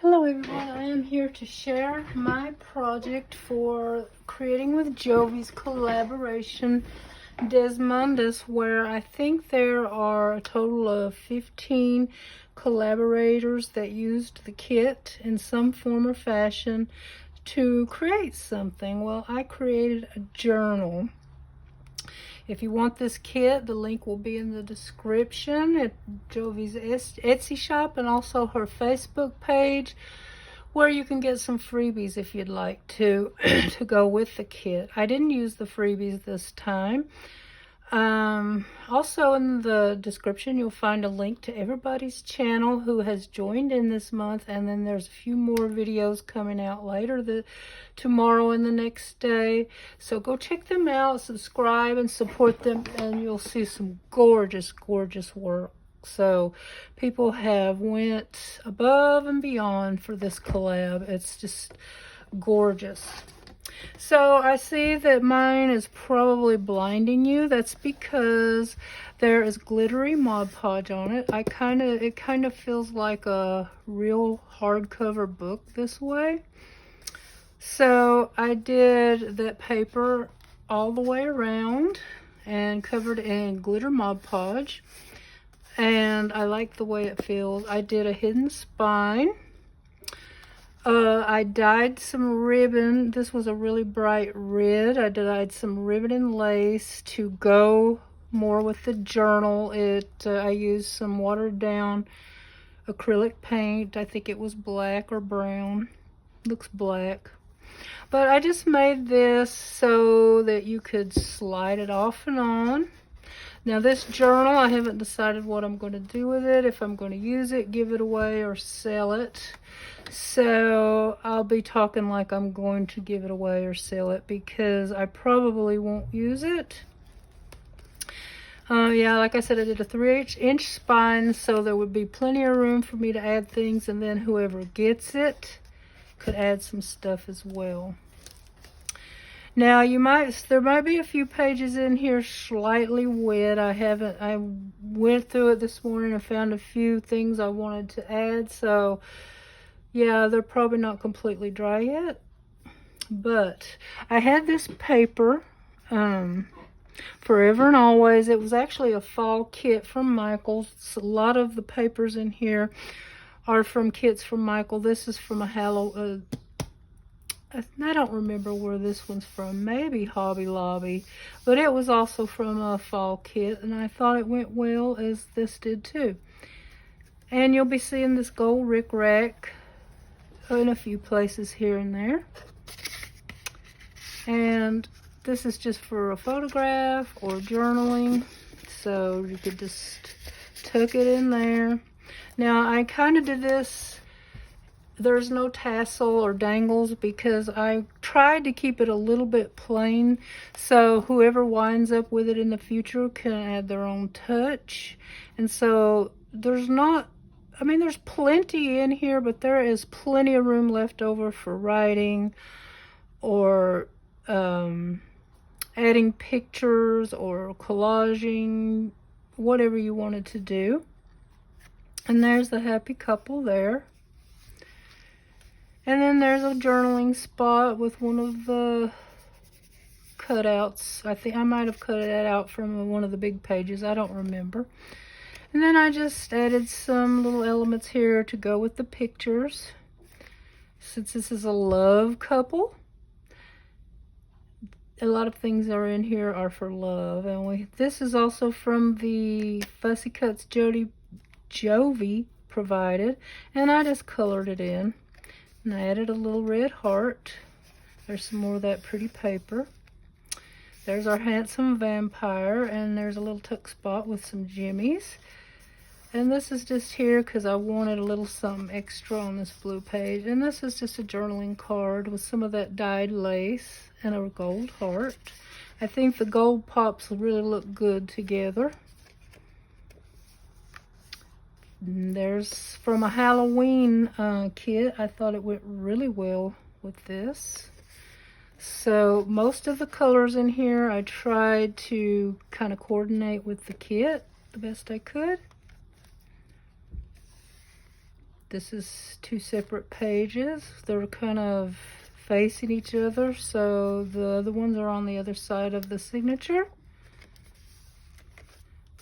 Hello everyone, I am here to share my project for creating with Jovi's collaboration Desmondus, where I think there are a total of 15 collaborators that used the kit in some form or fashion to create something. Well, I created a journal. If you want this kit, the link will be in the description at Jovi's Etsy shop and also her Facebook page, where you can get some freebies if you'd like to go with the kit. I didn't use the freebies this time. Also in the description you'll find a link to everybody's channel who has joined in this month, and then there's a few more videos coming out later tomorrow and the next day, so go check them out, subscribe and support them, and you'll see some gorgeous work. So people have went above and beyond for this collab. It's just gorgeous. So I see that mine is probably blinding you. That's because there is glittery Mod Podge on it. It kind of feels like a real hardcover book this way. So I did that paper all the way around and covered in glitter Mod Podge. And I like the way it feels. I did a hidden spine. I dyed some ribbon. This was a really bright red. I dyed some ribbon and lace to go more with the journal. I used some watered down acrylic paint. I think it was black or brown. Looks black. But I just made this so that you could slide it off and on. Now this journal, I haven't decided what I'm going to do with it, if I'm going to use it, give it away, or sell it. So I'll be talking like I'm going to give it away or sell it, because I probably won't use it. Yeah, like I said, I did a 3/8-inch spine, so there would be plenty of room for me to add things, and then whoever gets it could add some stuff as well. Now there might be a few pages in here slightly wet. I went through it this morning and found a few things I wanted to add, so yeah, they're probably not completely dry yet. But I had this paper, Forever and Always. It was actually a fall kit from Michael's. A lot of the papers in here are from kits from Michael. This is from a I don't remember where this one's from, maybe Hobby Lobby, but it was also from a fall kit, and I thought it went well, as this did too. And you'll be seeing this gold rickrack in a few places here and there. And this is just for a photograph or journaling, so you could just tuck it in there. Now I kind of did this. There's no tassel or dangles because I tried to keep it a little bit plain, so whoever winds up with it in the future can add their own touch. And so there's plenty in here, but there is plenty of room left over for writing or adding pictures or collaging, whatever you wanted to do. And there's the happy couple there. And then there's a journaling spot with one of the cutouts. I think I might have cut that out from one of the big pages. I don't remember. And then I just added some little elements here to go with the pictures. Since this is a love couple, a lot of things that are in here are for love. And this is also from the Fussy Cuts Jovi provided. And I just colored it in. And I added a little red heart. There's some more of that pretty paper. There's our handsome vampire, and there's a little tuck spot with some jimmies. And this is just here because I wanted a little something extra on this blue page. And this is just a journaling card with some of that dyed lace and a gold heart. I think the gold pops really look good together. There's from a Halloween kit. I thought it went really well with this. So most of the colors in here I tried to kind of coordinate with the kit the best I could. This is two separate pages. They're kind of facing each other, so the other ones are on the other side of the signature.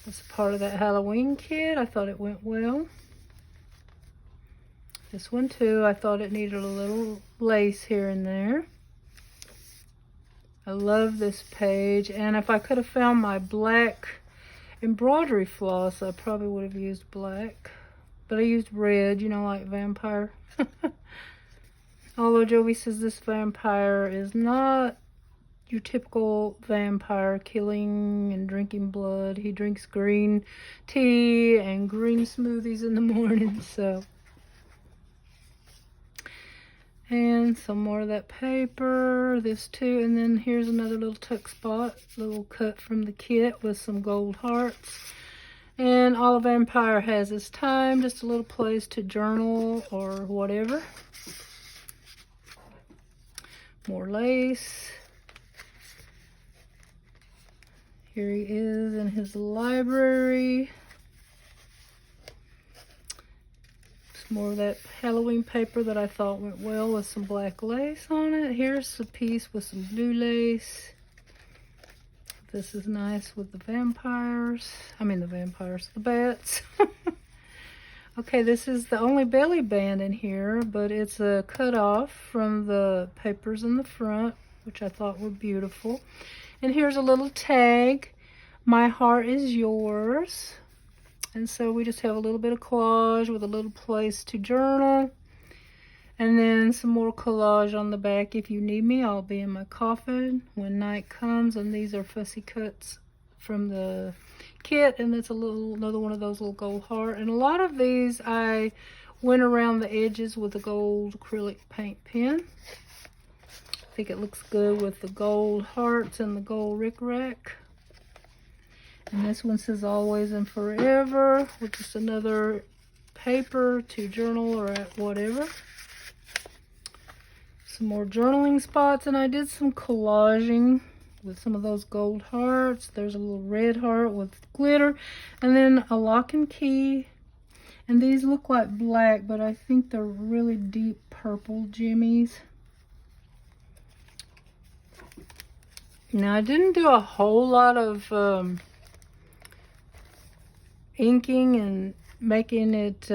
It's part of that Halloween kit. I thought it went well. This one too, I thought it needed a little lace here and there. I love this page, and if I could have found my black embroidery floss, I probably would have used black. But I used red, you know, like vampire. Although Joey says this vampire is not your typical vampire killing and drinking blood. He drinks green tea and green smoothies in the morning, so. And some more of that paper, this too, and then here's another little tuck spot, little cut from the kit with some gold hearts. And all a vampire has is time, just a little place to journal or whatever. More lace. Here he is in his library. More of that Halloween paper that I thought went well with some black lace on it. Here's a piece with some blue lace. This is nice with the vampires. I mean the vampires, the bats. Okay, this is the only belly band in here, but it's a cut off from the papers in the front, which I thought were beautiful. And here's a little tag. My heart is yours. And so we just have a little bit of collage with a little place to journal. And then some more collage on the back. If you need me, I'll be in my coffin when night comes. And these are fussy cuts from the kit. And that's another one of those little gold heart. And a lot of these I went around the edges with a gold acrylic paint pen. I think it looks good with the gold hearts and the gold rickrack. And this one says always and forever, with just another paper to journal or at whatever. Some more journaling spots, and I did some collaging with some of those gold hearts. There's a little red heart with glitter, and then a lock and key. And these look like black, but I think they're really deep purple jimmies. Now, I didn't do a whole lot of inking and making it,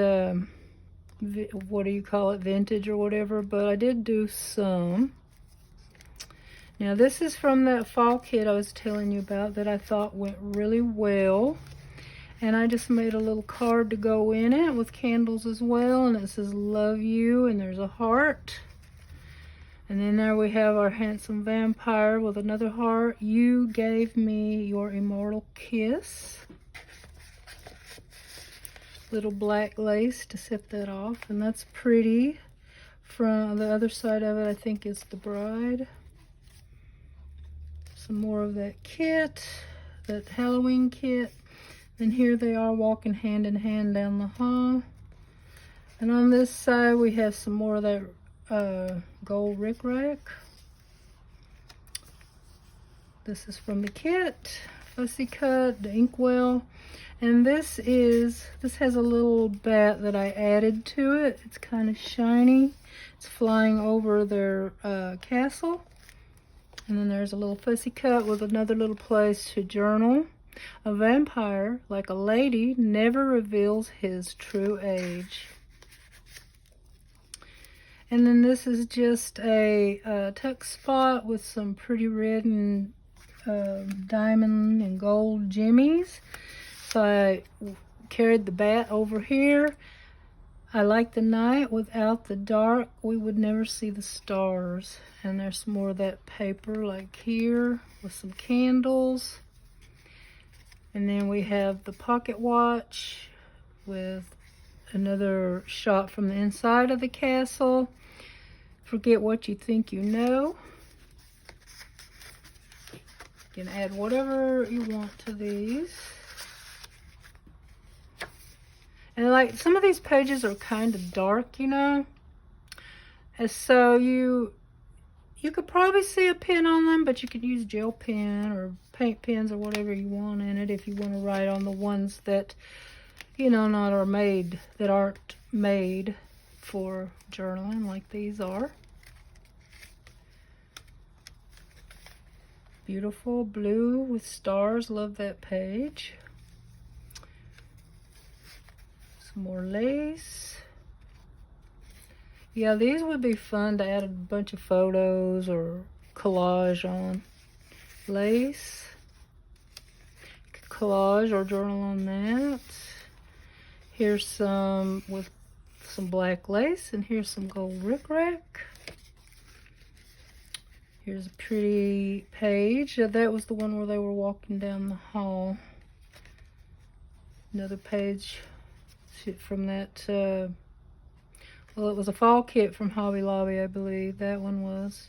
what do you call it, vintage or whatever, but I did do some. Now this is from that fall kit I was telling you about that I thought went really well. And I just made a little card to go in it with candles as well, and it says love you, and there's a heart. And then there we have our handsome vampire with another heart. You gave me your immortal kiss. Little black lace to set that off, and that's pretty. From the other side of it, I think is the bride. Some more of that kit, that Halloween kit. And here they are walking hand in hand down the hall. And on this side we have some more of that gold rickrack. This is from the kit, fussy cut, the inkwell. And this has a little bat that I added to it. It's kind of shiny. It's flying over their castle. And then there's a little fussy cut with another little place to journal. A vampire, like a lady, never reveals his true age. And then this is just a tuck spot with some pretty red and diamond and gold jimmies. So I carried the bat over here. I like the night. Without the dark, we would never see the stars. And there's more of that paper like here with some candles. And then we have the pocket watch with another shot from the inside of the castle. Forget what you think you know. You can add whatever you want to these. And like some of these pages are kind of dark, you know. And so you could probably see a pen on them, but you could use gel pen or paint pens or whatever you want in it if you want to write on the ones that, you know, that aren't made for journaling like these are. Beautiful blue with stars, love that page. Some more lace. Yeah, these would be fun to add a bunch of photos or collage on. Lace. Collage or journal on that. Here's some with some black lace, and here's some gold rickrack. Here's a pretty page. That was the one where they were walking down the hall. Another page from that, well, it was a fall kit from Hobby Lobby, I believe. That one was.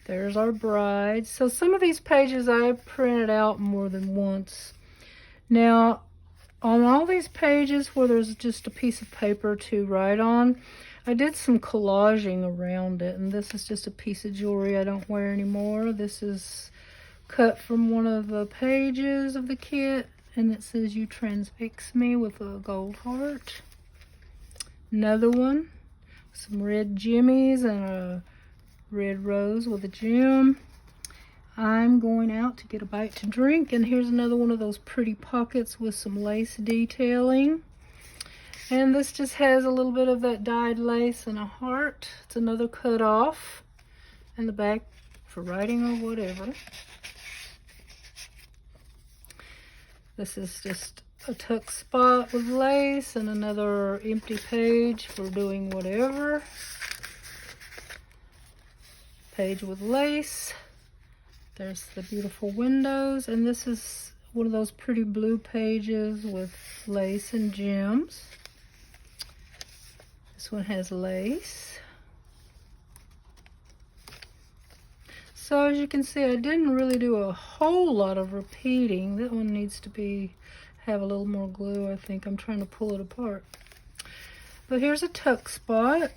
There's our bride. So some of these pages I printed out more than once. Now, on all these pages where there's just a piece of paper to write on, I did some collaging around it, and this is just a piece of jewelry I don't wear anymore. This is cut from one of the pages of the kit, and it says, "You transfix me," with a gold heart. Another one, some red jimmies and a red rose with a gem. I'm going out to get a bite to drink, and here's another one of those pretty pockets with some lace detailing. And this just has a little bit of that dyed lace and a heart. It's another cut off in the back for writing or whatever. This is just a tuck spot with lace and another empty page for doing whatever. Page with lace. There's the beautiful windows, and this is one of those pretty blue pages with lace and gems. This one has lace. So as you can see, I didn't really do a whole lot of repeating. That one needs to have a little more glue, I think. I'm trying to pull it apart. But here's a tuck spot.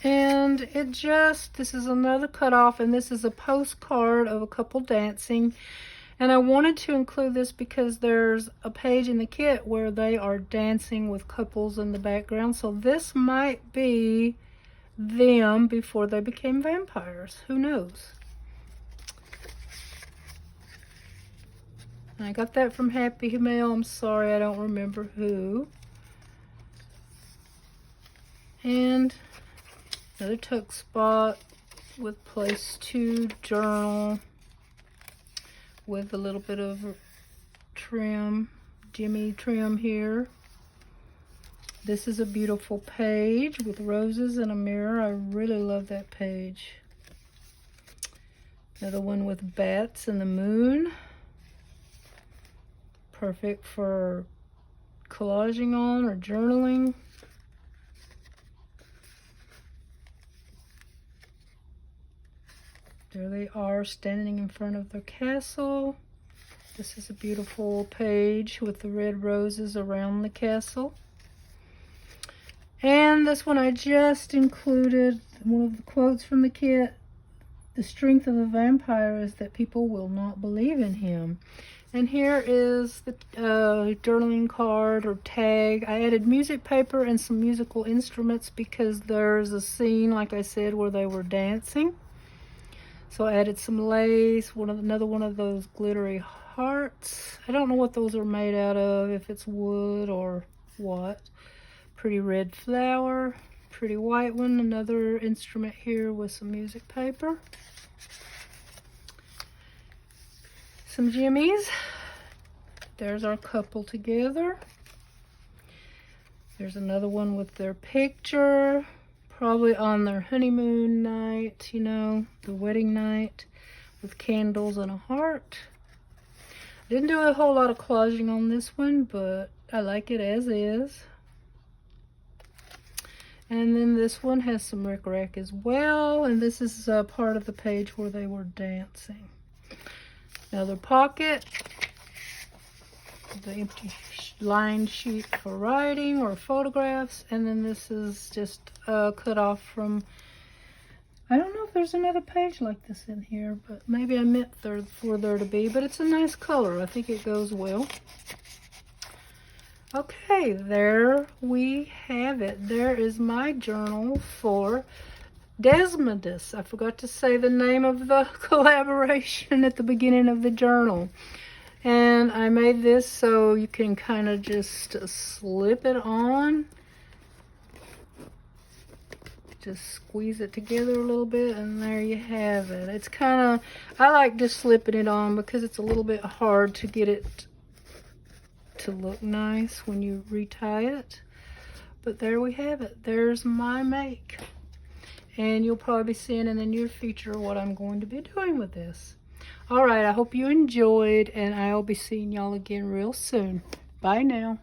And this is another cutoff, and this is a postcard of a couple dancing. And I wanted to include this because there's a page in the kit where they are dancing with couples in the background. So this might be them before they became vampires. Who knows? And I got that from Happy Mail. I'm sorry, I don't remember who. And another tuck spot with place to journal with a little bit of trim, jimmy trim here. This is a beautiful page with roses and a mirror. I really love that page. Another one with bats and the moon. Perfect for collaging on or journaling. There they are standing in front of the castle. This is a beautiful page with the red roses around the castle. And this one I just included one of the quotes from the kit. The strength of a vampire is that people will not believe in him. And here is the journaling card or tag. I added music paper and some musical instruments because there's a scene, like I said, where they were dancing. So I added some lace, another one of those glittery hearts. I don't know what those are made out of, if it's wood or what. Pretty red flower, pretty white one, another instrument here with some music paper. Some jimmies. There's our couple together. There's another one with their picture. Probably on their honeymoon night, you know, the wedding night, with candles and a heart. Didn't do a whole lot of collaging on this one, but I like it as is. And then this one has some rickrack as well, and this is part of the page where they were dancing. Another pocket. The empty lined sheet for writing or photographs, and then this is just cut off from, I don't know if there's another page like this in here, but maybe I meant for there to be, but it's a nice color. I think it goes well. Okay, there we have it. There is my journal for Desmodus. I forgot to say the name of the collaboration at the beginning of the journal. And I made this so you can kind of just slip it on. Just squeeze it together a little bit, and there you have it. It's kind of, I like just slipping it on because it's a little bit hard to get it to look nice when you retie it. But there we have it. There's my make. And you'll probably be seeing in the near future what I'm going to be doing with this. All right, I hope you enjoyed, and I'll be seeing y'all again real soon. Bye now.